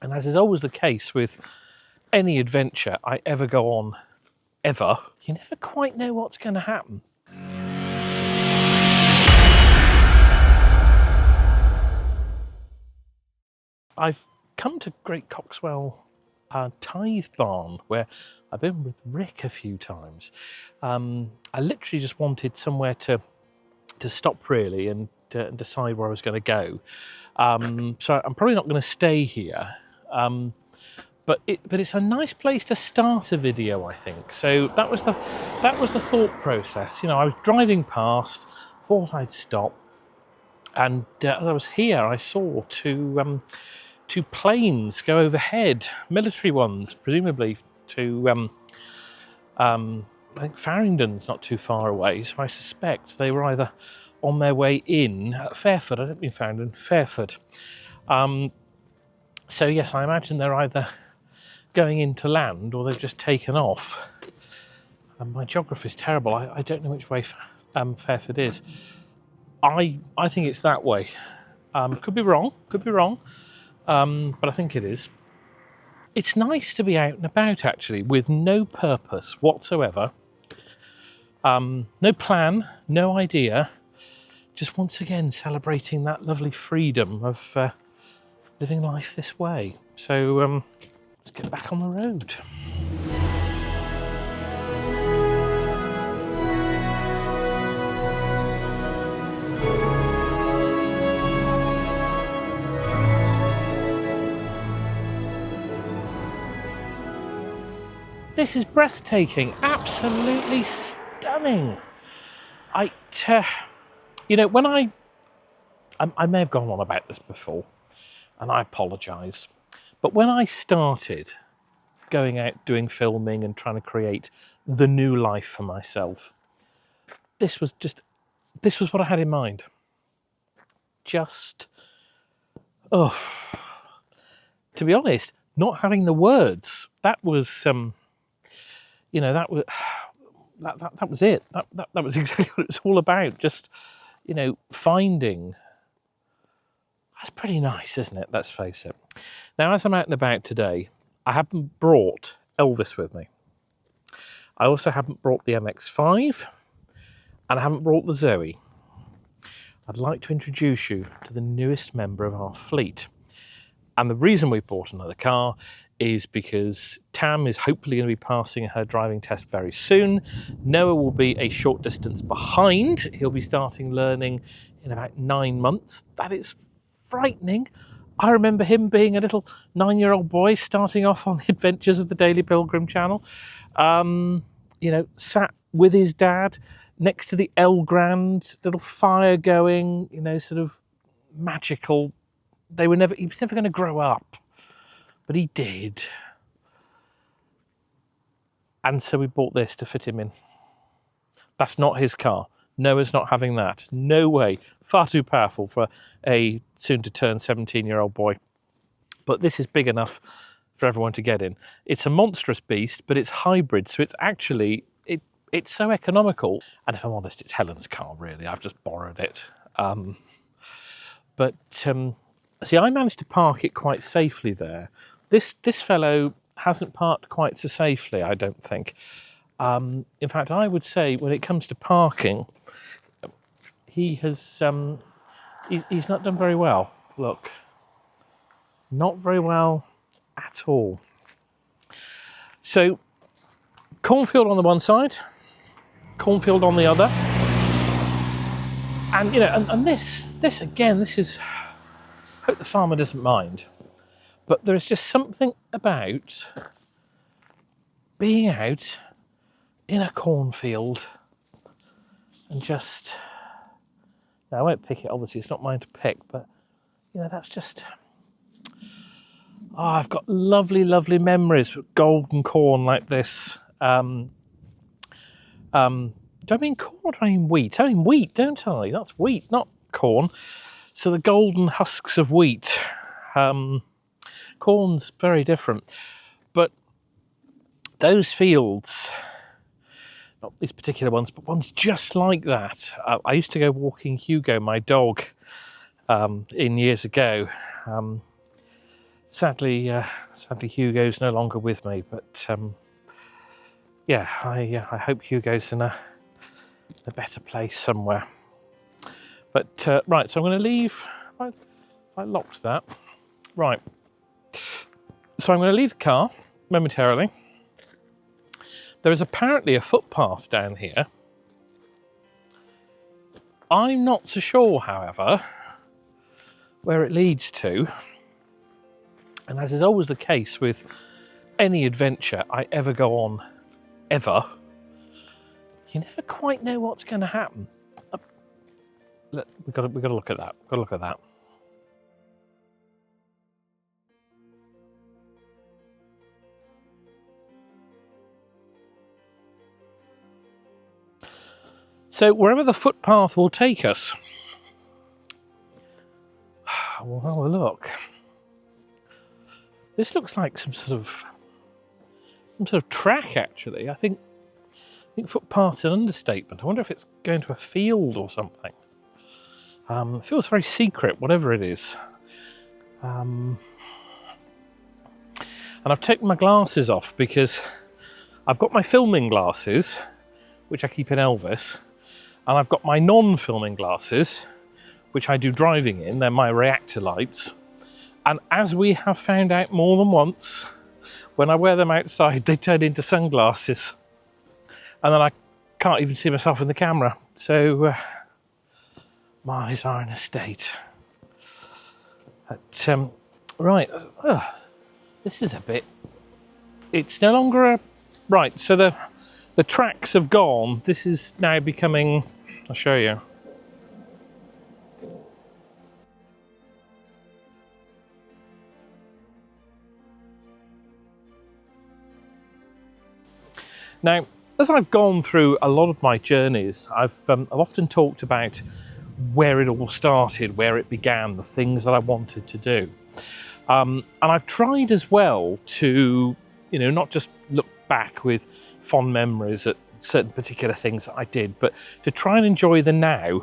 And as is always the case with any adventure I ever go on, ever, you never quite know what's going to happen. I've come to Great Coxwell Tithe Barn, where I've been with Rick a few times. I literally just wanted somewhere to stop really and decide where I was going to go. So I'm probably not going to stay here, but it's a nice place to start a video, I think. So that was the thought process. You know, I was driving past, thought I'd stop, and as I was here, I saw two planes go overhead, military ones, presumably to I think Farringdon's not too far away, so I suspect they were either on their way in at Fairford. I don't mean Farringdon, Fairford. So yes, I imagine they're either going into land or they've just taken off. And my geography is terrible. I don't know which way Fairford is. I think it's that way. Could be wrong, but I think it is. It's nice to be out and about, actually, with no purpose whatsoever. No plan, no idea. Just once again celebrating that lovely freedom of living life this way. So let's get back on the road. This is breathtaking, absolutely stunning. You know, when I may have gone on about this before, and I apologise, but when I started going out doing filming and trying to create the new life for myself, this was what I had in mind. Just, to be honest, not having the words. That was, you know, that was it. That was exactly what it was all about. Just, you know, finding. That's pretty nice, isn't it? Let's face it. Now, as I'm out and about today, I haven't brought Elvis with me. I also haven't brought the MX-5, and I haven't brought the Zoe. I'd like to introduce you to the newest member of our fleet. And the reason we bought another car is because Tam is hopefully going to be passing her driving test very soon. Noah will be a short distance behind. He'll be starting learning in about 9 months. That is frightening. I remember him being a little 9-year-old boy starting off on the adventures of the Daily Pilgrim channel. You know, sat with his dad next to the El Grand, little fire going, you know, sort of magical. He was never going to grow up. But he did. And so we bought this to fit him in. That's not his car. Noah's not having that. No way. Far too powerful for a soon-to-turn 17-year-old boy. But this is big enough for everyone to get in. It's a monstrous beast, but it's hybrid, so it's actually, it's so economical. And if I'm honest, it's Helen's car, really. I've just borrowed it. See, I managed to park it quite safely there. This fellow hasn't parked quite so safely, I don't think. In fact, I would say when it comes to parking, he has he's not done very well. Look, not very well at all. So, cornfield on the one side, cornfield on the other, and you know, and this again, this is. I hope the farmer doesn't mind, but there is just something about being out in a cornfield and just, now I won't pick it, obviously it's not mine to pick, but you know, that's just, I've got lovely, lovely memories of golden corn like this. Do I mean corn or do I mean wheat? I mean wheat, don't I? That's wheat, not corn. So the golden husks of wheat. Corn's very different. But those fields, not these particular ones, but ones just like that. I used to go walking Hugo, my dog, in years ago. Sadly, Hugo's no longer with me. But yeah, I hope Hugo's in a better place somewhere. But right, so I'm going to leave. I locked that. Right. So I'm going to leave the car momentarily. There is apparently a footpath down here. I'm not so sure, however, where it leads to. And as is always the case with any adventure I ever go on, ever, you never quite know what's going to happen. Look, we've got to look at that. We've got to look at that. So wherever the footpath will take us, we'll have a look. This looks like some sort of track, actually. I think footpath's an understatement. I wonder if it's going to a field or something. It feels very secret, whatever it is. And I've taken my glasses off because I've got my filming glasses, which I keep in Elvis, and I've got my non-filming glasses, which I do driving in. They're my reactor lights. And as we have found out more than once, when I wear them outside, they turn into sunglasses. And then I can't even see myself in the camera. So my eyes are in a state. But, right, this is a bit... It's no longer a... Right, so the tracks have gone. This is now becoming... I'll show you. Now, as I've gone through a lot of my journeys, I've often talked about where it all started, where it began, the things that I wanted to do. And I've tried as well to, not just look back with fond memories at certain particular things that I did, but to try and enjoy the now.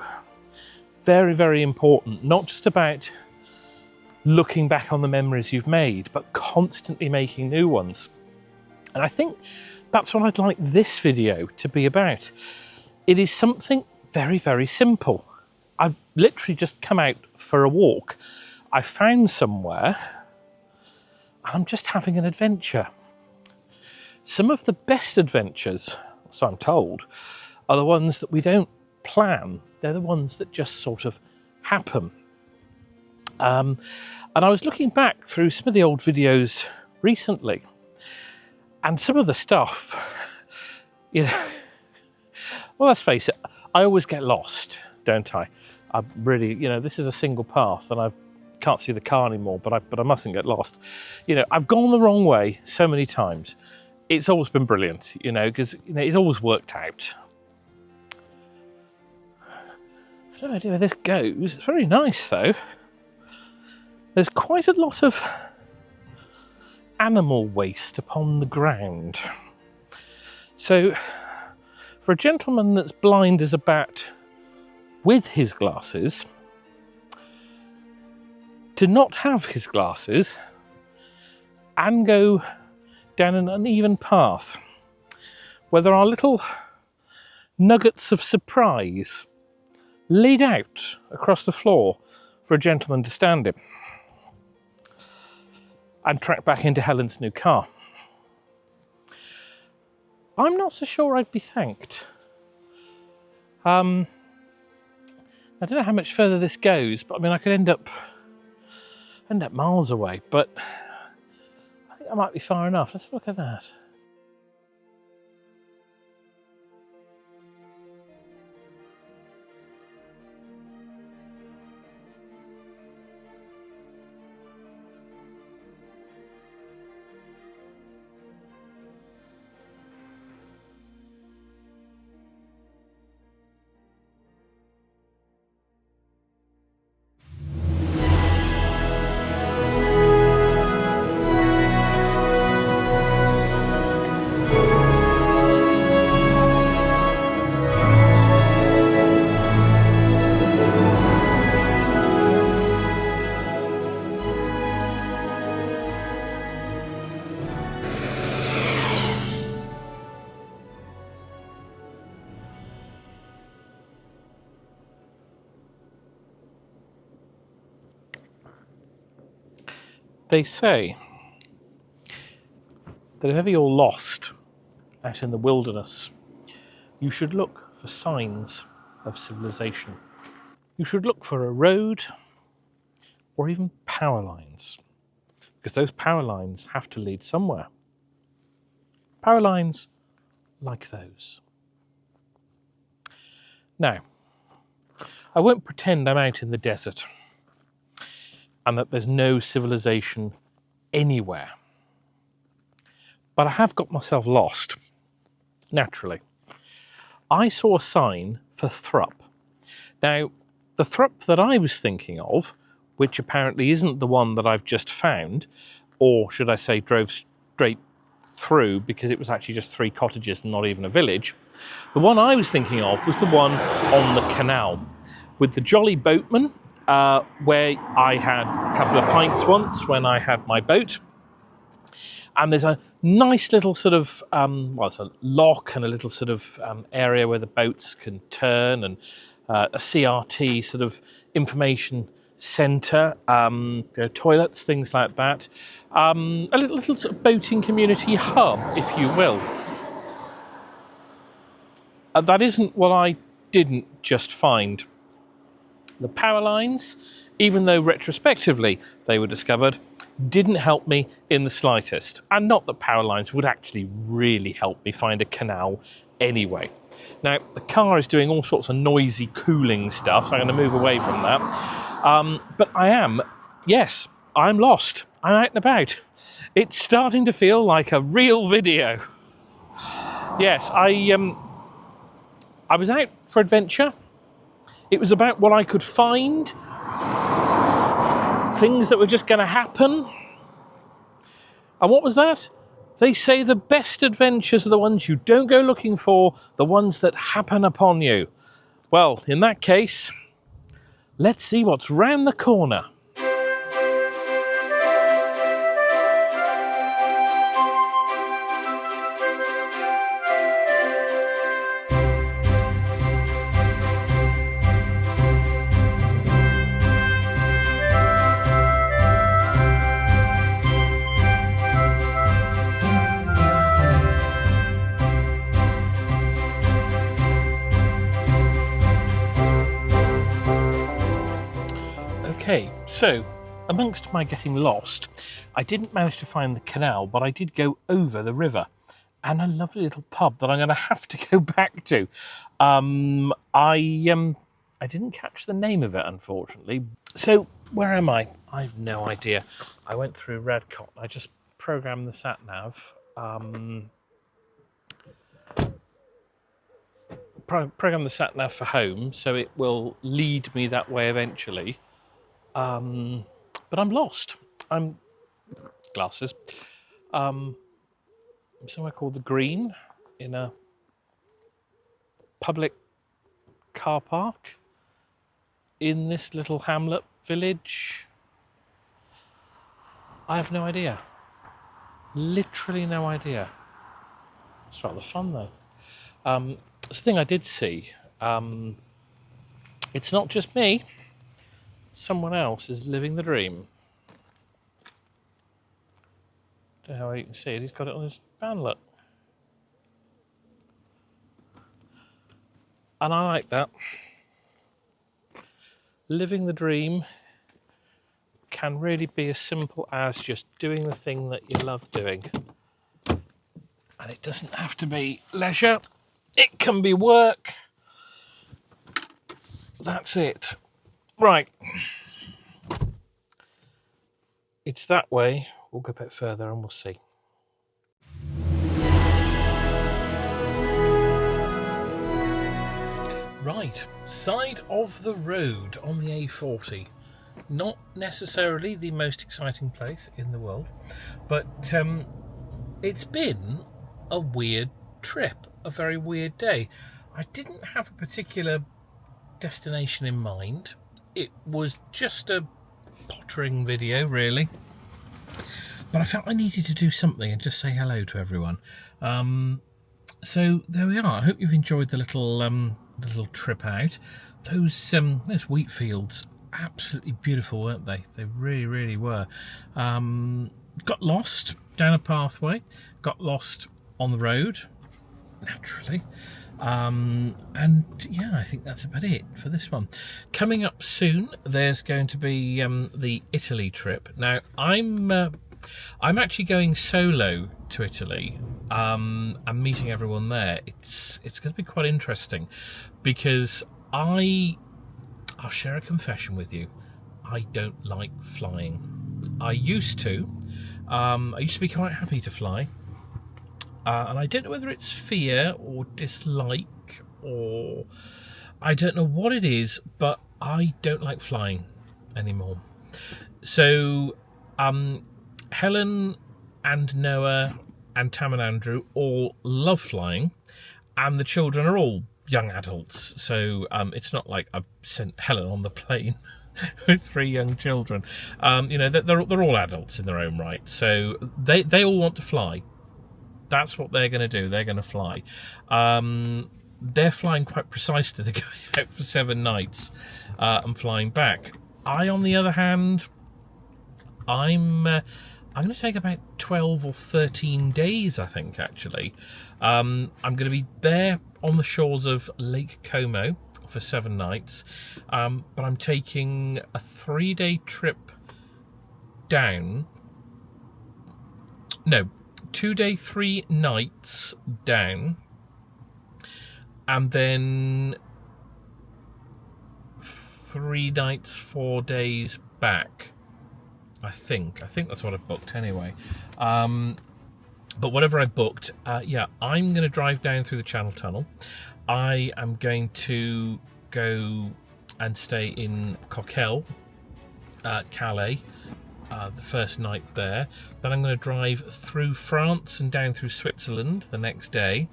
Very, very important. Not just about looking back on the memories you've made, but constantly making new ones. And I think that's what I'd like this video to be about. It is something very, very simple. I've literally just come out for a walk. I found somewhere and I'm just having an adventure. Some of the best adventures, so I'm told, are the ones that we don't plan. They're the ones that just sort of happen. And I was looking back through some of the old videos recently, and some of the stuff, well, let's face it, I always get lost, don't I? I really, this is a single path and I can't see the car anymore, but I mustn't get lost. I've gone the wrong way so many times. It's always been brilliant, because it's always worked out. I have no idea where this goes. It's very nice though. There's quite a lot of animal waste upon the ground. So, for a gentleman that's blind as a bat with his glasses, to not have his glasses and go down an uneven path where there are little nuggets of surprise laid out across the floor for a gentleman to stand in and track back into Helen's new car. I'm not so sure I'd be thanked. I don't know how much further this goes, but I mean, I could end up miles away, but I think I might be far enough. Let's look at that. They say that if ever you're lost out in the wilderness, you should look for signs of civilization. You should look for a road or even power lines, because those power lines have to lead somewhere. Power lines like those. Now, I won't pretend I'm out in the desert and that there's no civilization anywhere. But I have got myself lost, naturally. I saw a sign for Thrupp. Now, the Thrupp that I was thinking of, which apparently isn't the one that I've just found, or should I say drove straight through because it was actually just 3 cottages and not even a village, the one I was thinking of was the one on the canal with the Jolly Boatman, where I had a couple of pints once when I had my boat. And there's a nice little sort of, it's a lock and a little sort of area where the boats can turn, and a CRT sort of information centre, toilets, things like that. A little sort of boating community hub, if you will. That isn't what I didn't just find. The power lines, even though retrospectively they were discovered, didn't help me in the slightest. And not that power lines would actually really help me find a canal anyway. Now, the car is doing all sorts of noisy cooling stuff, so I'm going to move away from that. But I'm lost. I'm out and about. It's starting to feel like a real video. Yes, I was out for adventure. It was about what I could find, things that were just going to happen. And what was that? They say the best adventures are the ones you don't go looking for, the ones that happen upon you. Well, in that case, let's see what's round the corner. Okay, so amongst my getting lost, I didn't manage to find the canal, but I did go over the river, and a lovely little pub that I'm going to have to go back to. I didn't catch the name of it, unfortunately. So where am I? I've no idea. I went through Redcott. I just programmed the sat nav. Program the sat nav for home, so it will lead me that way eventually. But I'm lost. I'm glasses. Somewhere called the Green in a public car park in this little hamlet village. I have no idea. Literally no idea. It's rather fun though. It's the thing I did see. It's not just me. Someone else is living the dream. Don't know how you can see it. He's got it on his van, look. And I like that. Living the dream can really be as simple as just doing the thing that you love doing. And it doesn't have to be leisure. It can be work. That's it. Right. It's that way. We'll go a bit further and we'll see. Right, side of the road on the A40. Not necessarily the most exciting place in the world, but it's been a weird trip, a very weird day. I didn't have a particular destination in mind. It was just a pottering video, really. But I felt I needed to do something and just say hello to everyone. So there we are. I hope you've enjoyed the little trip out. Those wheat fields absolutely beautiful, weren't they? They really, really were. Got lost down a pathway, got lost on the road, naturally. And yeah, I think that's about it for this one. Coming up soon, there's going to be the Italy trip. Now, I'm actually going solo to Italy. I'm meeting everyone there. It's going to be quite interesting because I'll share a confession with you. I don't like flying. I used to. I used to be quite happy to fly. And I don't know whether it's fear or dislike or I don't know what it is, but I don't like flying anymore. So Helen and Noah and Tam and Andrew all love flying, and the children are all young adults. So it's not like I've sent Helen on the plane with 3 young children. You know, they're all adults in their own right. So they all want to fly. That's what they're going to do. They're going to fly. They're flying quite precisely. They're going out for 7 nights and flying back. I, on the other hand, I'm going to take about 12 or 13 days, I think, actually. I'm going to be there on the shores of Lake Como for 7 nights. But I'm taking a 3-day trip down. No. 2-day, 3 nights down, and then 3 nights, 4 days back. I think that's what I've booked anyway. But whatever I booked, yeah, I'm going to drive down through the Channel Tunnel. I am going to go and stay in Coquelles, Calais. The first night there. Then I'm going to drive through France and down through Switzerland the next day.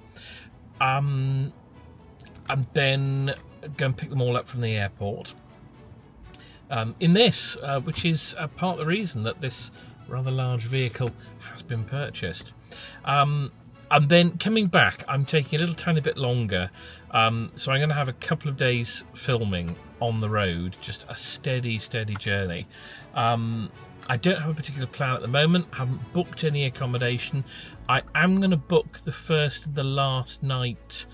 And then go and pick them all up from the airport. In this, which is part of the reason that this rather large vehicle has been purchased. And then coming back, I'm taking a little tiny bit longer. So I'm going to have a couple of days filming on the road, just a steady journey. I don't have a particular plan at the moment. I haven't booked any accommodation. I am going to book the first and the last night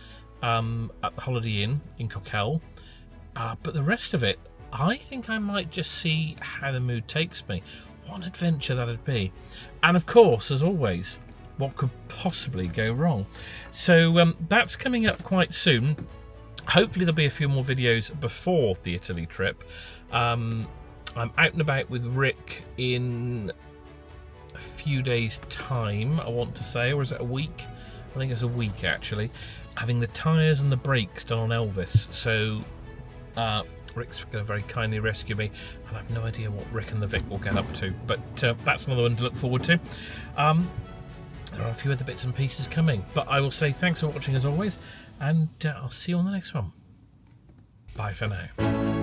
at the Holiday Inn in Coquelles. But the rest of it, I think I might just see how the mood takes me. What an adventure that'd be. And of course, as always, what could possibly go wrong? So that's coming up quite soon. Hopefully there'll be a few more videos before the Italy trip. I'm out and about with Rick in a few days' time, I want to say, or is it a week? I think it's a week, actually. Having the tyres and the brakes done on Elvis. So Rick's going to very kindly rescue me, and I've no idea what Rick and the Vic will get up to. But that's another one to look forward to. There are a few other bits and pieces coming. But I will say thanks for watching as always, and I'll see you on the next one. Bye for now.